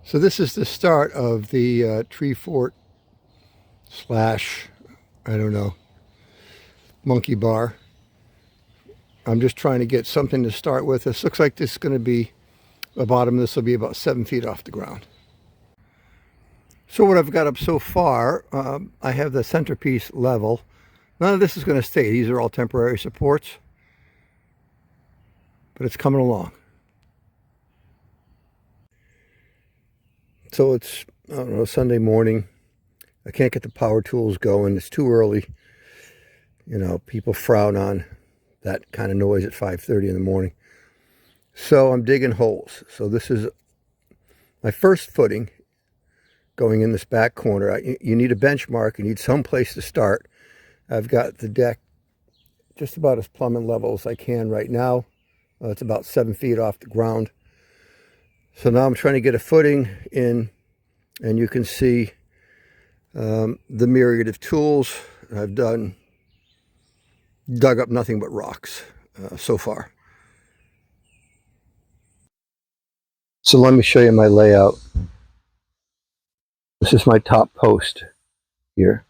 So this is the start of the tree fort slash, I don't know, monkey bar. I'm just trying to get something to start with. This looks like this is going to be, the bottom of this will be about 7 feet off the ground. So what I've got up so far, I have the centerpiece level. None of this is going to stay. These are all temporary supports, but it's coming along. So it's, I don't know, Sunday morning. I can't get the power tools going. It's too early. You know, people frown on that kind of noise at 5:30 in the morning. So I'm digging holes. So this is my first footing going in this back corner. You need a benchmark. You need some place to start. I've got the deck just about as plumbing level as I can right now. It's about 7 feet off the ground. So now I'm trying to get a footing in, and you can see the myriad of tools I've dug up nothing but rocks so far. So let me show you my layout. This is my top post here.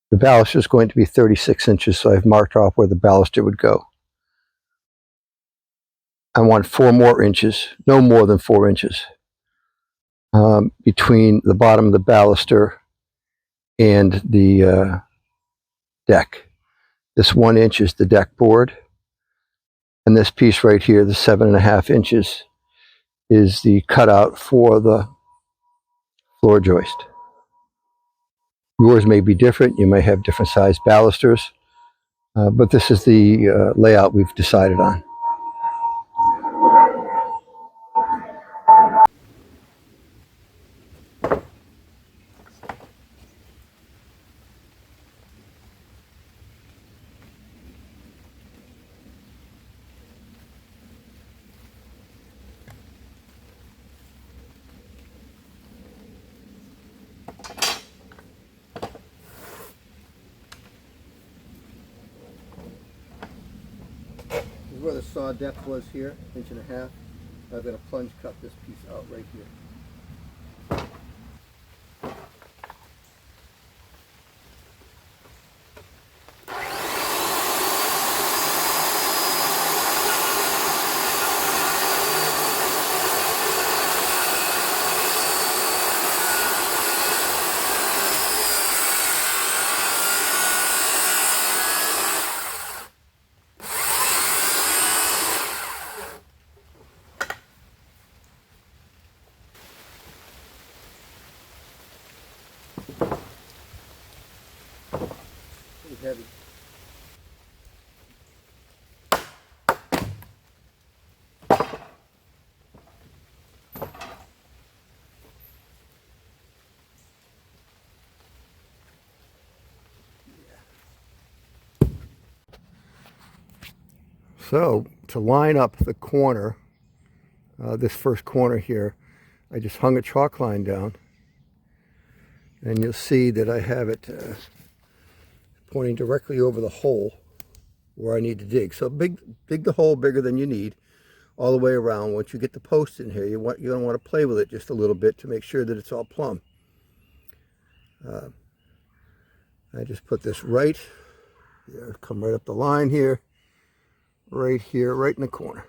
The baluster is going to be 36 inches, so I've marked off where the baluster would go. I want 4 more inches, no more than 4 inches, between the bottom of the baluster and the deck. This 1 inch is the deck board, and this piece right here, the 7.5 inches, is the cutout for the floor joist. Yours may be different. You may have different sized balusters, but this is the layout we've decided on. This is where the saw depth was here, 1.5 inches. I've got to plunge cut this piece out right here. Pretty heavy. So to line up the corner, this first corner here, I just hung a chalk line down, and you'll see that I have it pointing directly over the hole where I need to dig. So dig the hole bigger than you need all the way around. Once you get the post in here, you're going to want to play with it just a little bit to make sure that it's all plumb. I just put this right there, come right up the line here, right in the corner.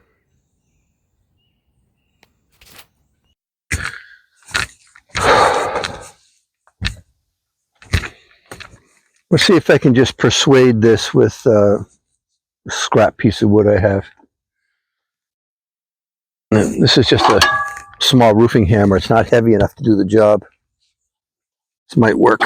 Let's see if I can just persuade this with a scrap piece of wood I have. This is just a small roofing hammer. It's not heavy enough to do the job. This might work.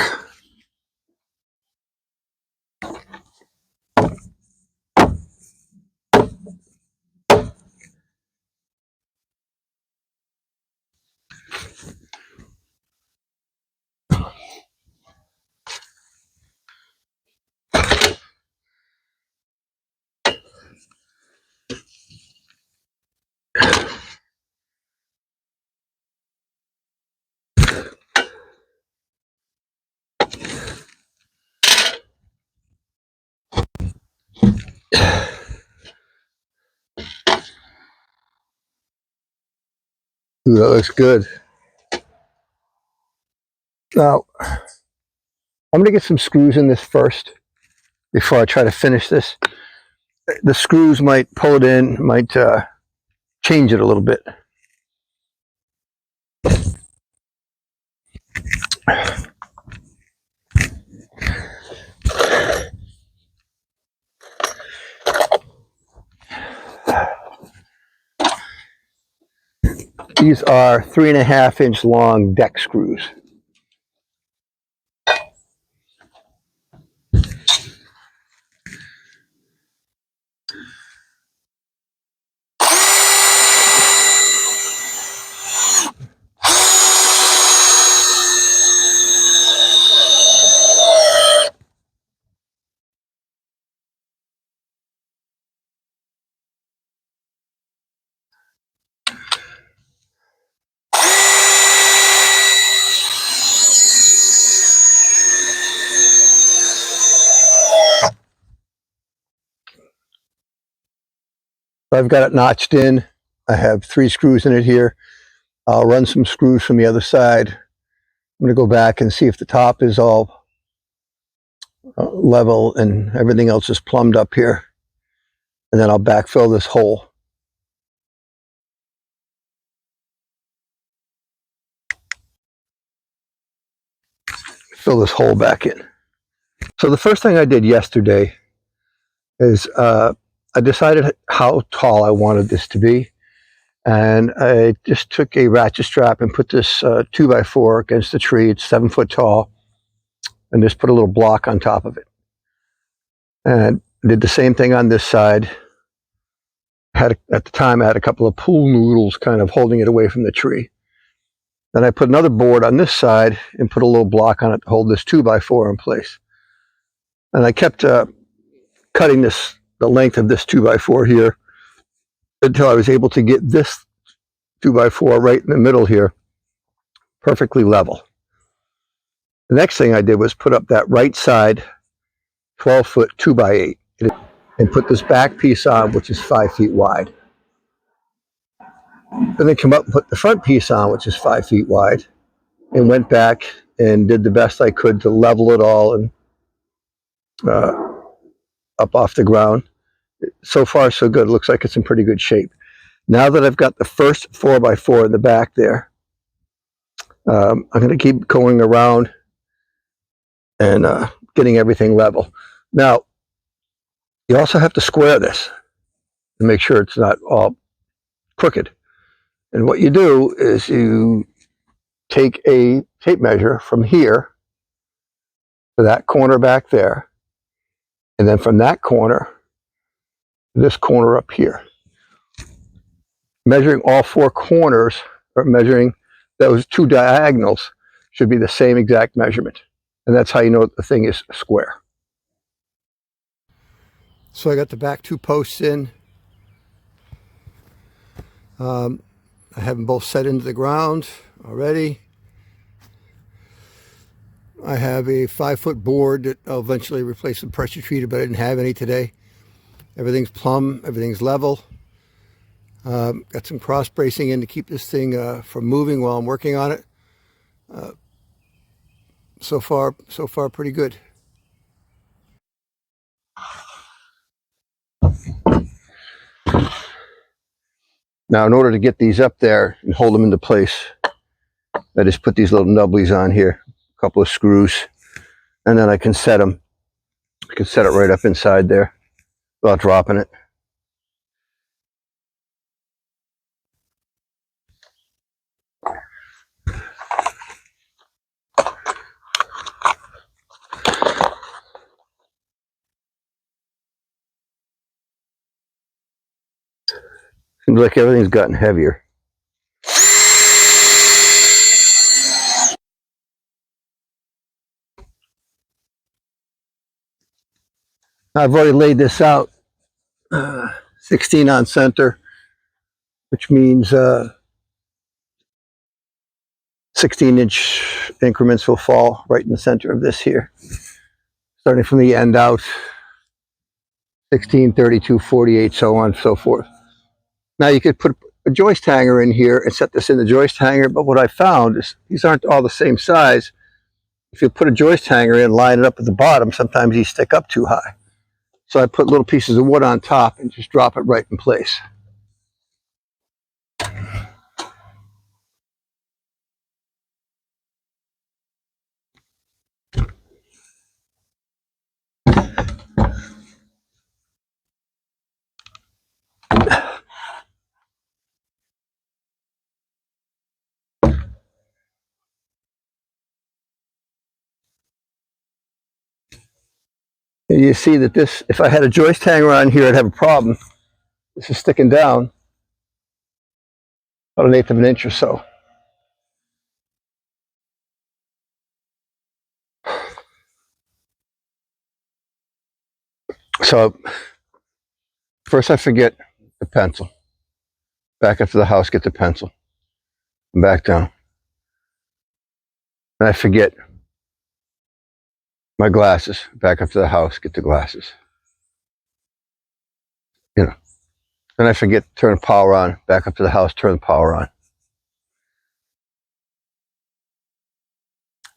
Ooh, that looks good. Now, I'm going to get some screws in this first before I try to finish this. The screws might pull it in, might change it a little bit. These are 3.5-inch long deck screws. I've got it notched in. I have 3 screws in it here. I'll run some screws from the other side. I'm going to go back and see if the top is all level and everything else is plumbed up here. And then I'll backfill this hole. Fill this hole back in. So the first thing I did yesterday is I decided how tall I wanted this to be. And I just took a ratchet strap and put this 2x4 against the tree. It's 7 foot tall. And just put a little block on top of it. And did the same thing on this side. At the time, I had a couple of pool noodles kind of holding it away from the tree. Then I put another board on this side and put a little block on it to hold this 2x4 in place. And I kept cutting the length of this 2x4 here until I was able to get this 2x4 right in the middle here, perfectly level. The next thing I did was put up that right side 12-foot 2x8 and put this back piece on, which is 5 feet wide. Then they come up and put the front piece on, which is 5 feet wide, and went back and did the best I could to level it all and up off the ground. So far, so good. It looks like it's in pretty good shape. Now that I've got the first 4x4 in the back there, I'm going to keep going around and getting everything level. Now, you also have to square this and make sure it's not all crooked. And what you do is you take a tape measure from here to that corner back there, and then from that corner to this corner up here. Measuring all 4 corners, or measuring those 2 diagonals, should be the same exact measurement. And that's how you know the thing is square. So I got the back 2 posts in. I have them both set into the ground already. I have a 5-foot board that I'll eventually replace with pressure treated, but I didn't have any today. Everything's plumb, everything's level. Got some cross bracing in to keep this thing from moving while I'm working on it. So far pretty good. Now, in order to get these up there and hold them into place, I just put these little nubblies on here, a couple of screws, and then I can set them. I can set it right up inside there without dropping it. Seems like everything's gotten heavier. I've already laid this out, 16 on center, which means 16-inch increments will fall right in the center of this here, starting from the end out, 16, 32, 48, so on and so forth. Now you could put a joist hanger in here and set this in the joist hanger, but what I found is these aren't all the same size. If you put a joist hanger in, line it up at the bottom, sometimes these stick up too high. So I put little pieces of wood on top and just drop it right in place. And you see that this, if I had a joist hanger on here, I'd have a problem. This is sticking down about 1/8 of an inch or so. So first I forget the pencil. Back up to the house, get the pencil. And back down. And I forget my glasses. Back up to the house, get the glasses. You know. Then I forget to turn the power on. Back up to the house, turn the power on.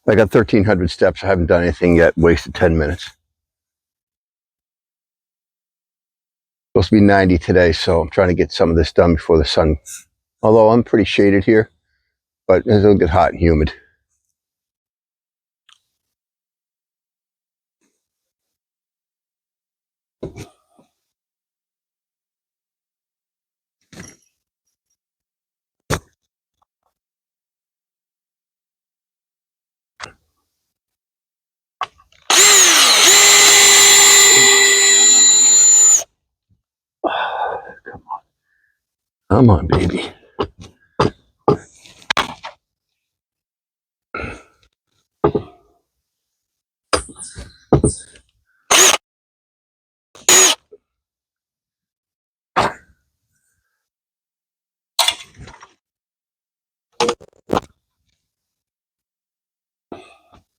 I got 1,300 steps. I haven't done anything yet. Wasted 10 minutes. Supposed to be 90 today, so I'm trying to get some of this done before the sun. Although I'm pretty shaded here, but it'll get hot and humid. Come on, baby.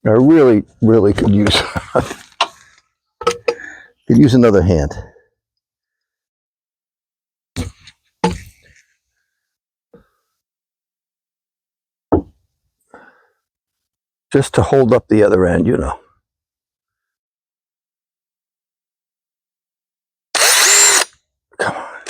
I really, really could use another hand. Just to hold up the other end, you know. Come on.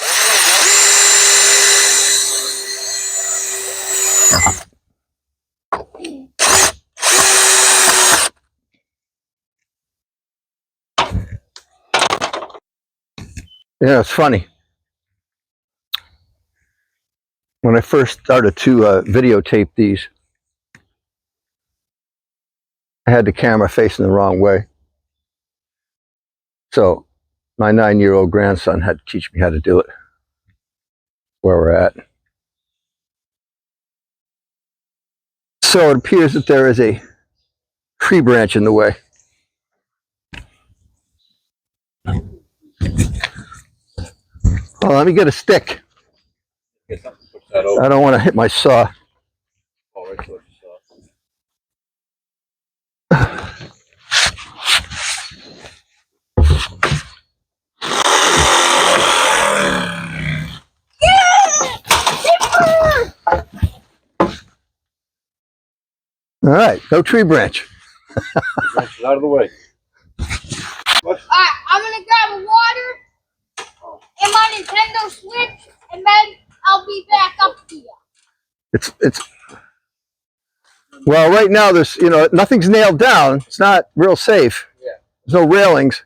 Yeah, it's funny. When I first started to videotape these, I had the camera facing the wrong way. So my 9-year-old grandson had to teach me how to do it. Where we're at. So it appears that there is a tree branch in the way. Oh, let me get a stick. I don't want to hit my saw. All right, no tree branch. Branch is out of the way. I'm gonna grab a water and my Nintendo Switch, and then I'll be back up here. It's well, right now there's nothing's nailed down. It's not real safe. Yeah. There's no railings.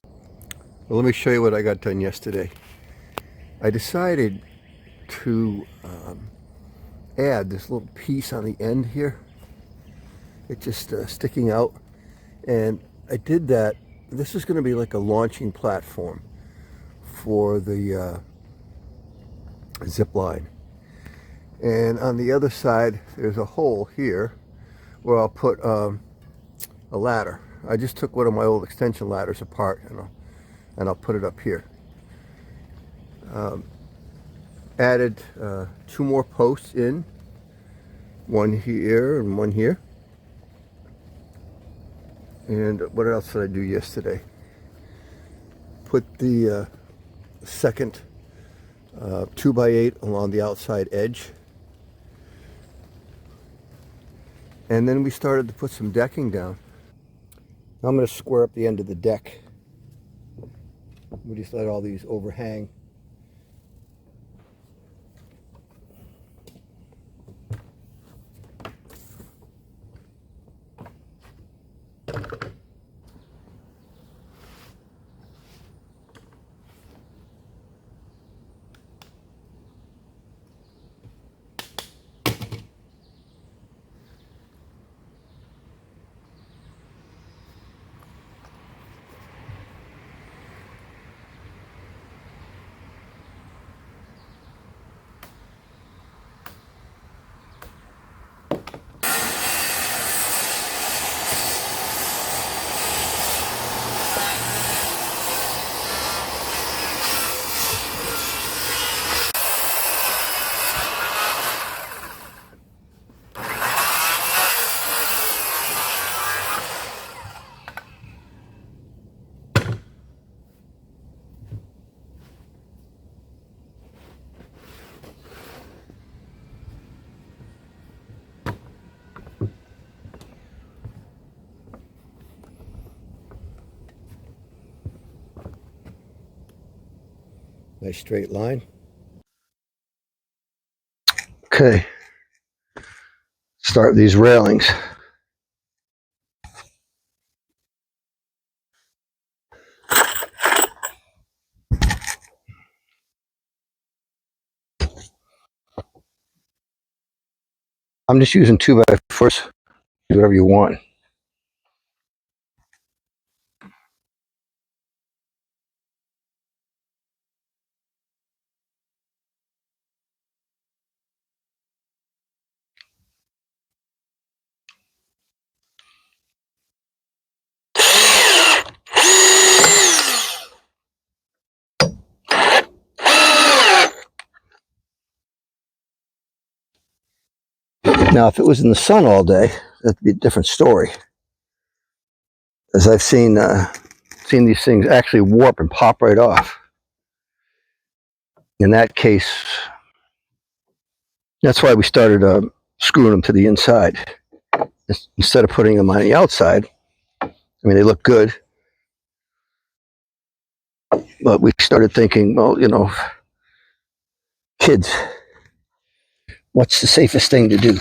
Well, let me show you what I got done yesterday. I decided to add this little piece on the end here. It's just sticking out, and I did that. This is going to be like a launching platform for the Zipline. And on the other side, there's a hole here where I'll put a ladder. I just took one of my old extension ladders apart, and I'll put it up here. Added 2 more posts in, one here and one here. And what else did I do yesterday? Put the second 2x8 along the outside edge. And then we started to put some decking down. I'm going to square up the end of the deck. We just let all these overhang. Nice straight line. Okay. Start with these railings. I'm just using 2x4s. Do whatever you want. Now, if it was in the sun all day, that'd be a different story. As I've seen these things actually warp and pop right off. In that case, that's why we started screwing them to the inside instead of putting them on the outside. I mean, they look good, but we started thinking, well, you know, kids, what's the safest thing to do?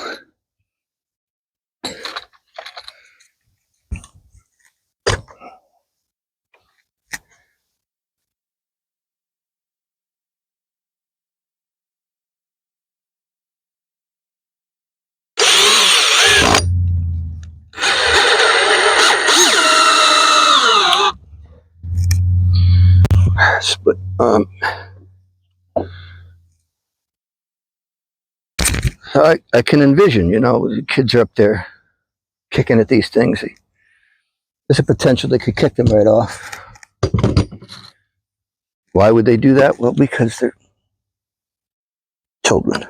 But I can envision, you know, the kids are up there kicking at these things. There's a potential they could kick them right off. Why would they do that? Well, because they're children.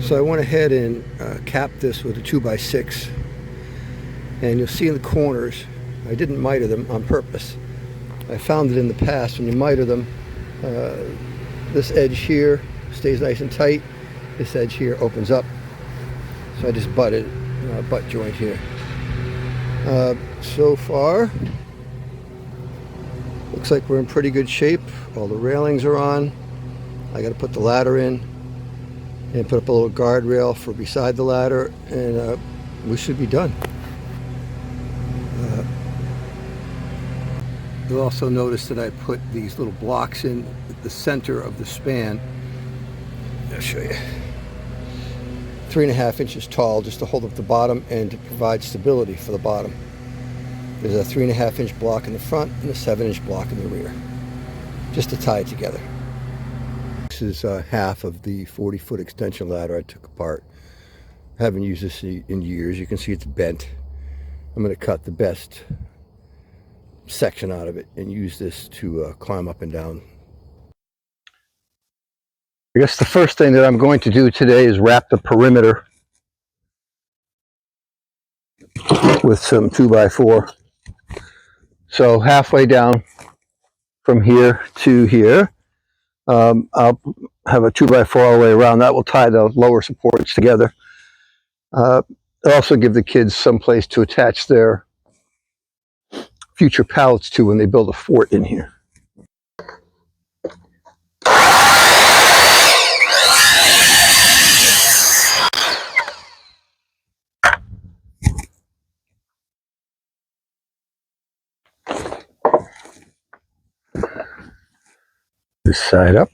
So I went ahead and capped this with a 2x6. And you'll see in the corners, I didn't miter them on purpose. I found it in the past when you miter them, this edge here stays nice and tight. This edge here opens up. So I just butted a butt joint here. So far, looks like we're in pretty good shape. All the railings are on. I got to put the ladder in and put up a little guardrail for beside the ladder, and we should be done. You'll also notice that I put these little blocks in the center of the span. I'll show you. 3.5 inches tall, just to hold up the bottom and to provide stability for the bottom. There's a 3.5 inch block in the front and a 7-inch block in the rear, just to tie it together. This is half of the 40-foot extension ladder I took apart. I haven't used this in years. You can see it's bent. I'm going to cut the best section out of it and use this to climb up and down. I guess the first thing that I'm going to do today is wrap the perimeter with some 2x4. So halfway down from here to here, I'll have a 2x4 all the way around. That will tie the lower supports together. It'll also give the kids some place to attach their future pallets to when they build a fort in here. This side up.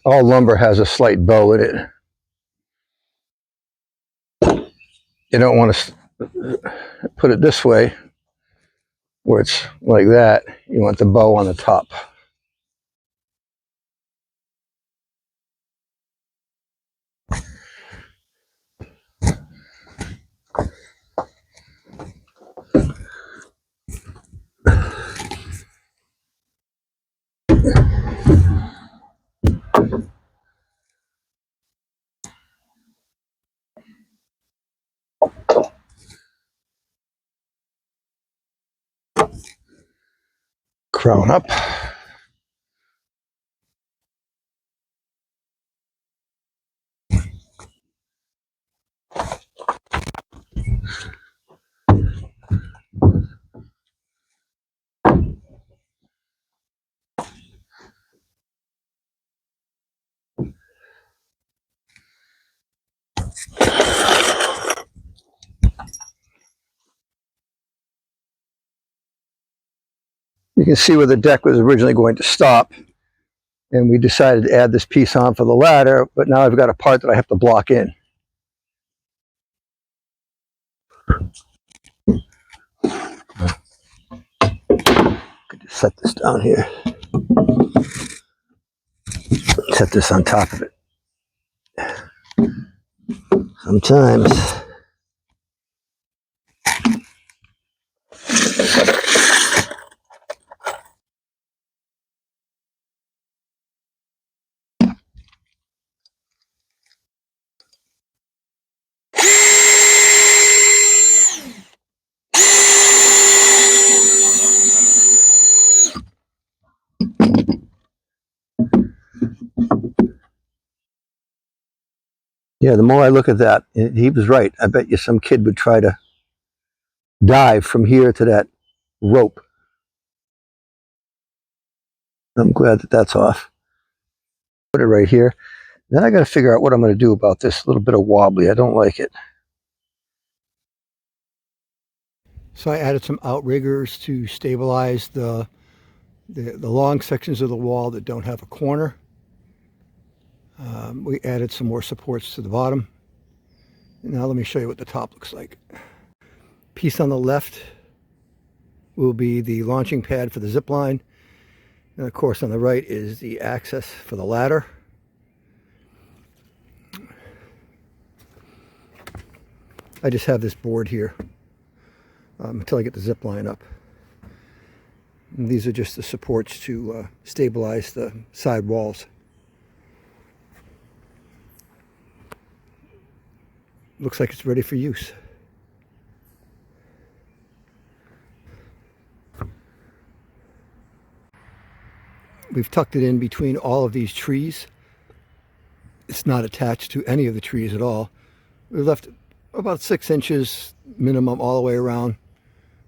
All lumber has a slight bow in it. You don't want to put it this way, where it's like that. You want the bow on the top. Crown up. You can see where the deck was originally going to stop, and we decided to add this piece on for the ladder, but now I've got a part that I have to block in. Could just set this down here. Set this on top of it. Sometimes yeah, the more I look at that, he was right. I bet you some kid would try to dive from here to that rope. I'm glad that that's off. Put it right here. Then I got to figure out what I'm going to do about this little bit of wobbly. I don't like it. So I added some outriggers to stabilize the long sections of the wall that don't have a corner. We added some more supports to the bottom. Now let me show you what the top looks like. Piece on the left will be the launching pad for the zipline. And of course on the right is the access for the ladder. I just have this board here until I get the zipline up. And these are just the supports to stabilize the side walls. Looks like it's ready for use. We've tucked it in between all of these trees. It's not attached to any of the trees at all. We left about 6 inches minimum all the way around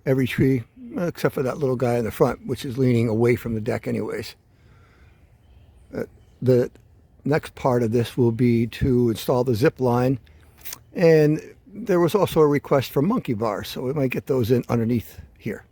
every tree, except for that little guy in the front, which is leaning away from the deck anyways. The next part of this will be to install the zip line, and there was also a request for monkey bars, so we might get those in underneath here.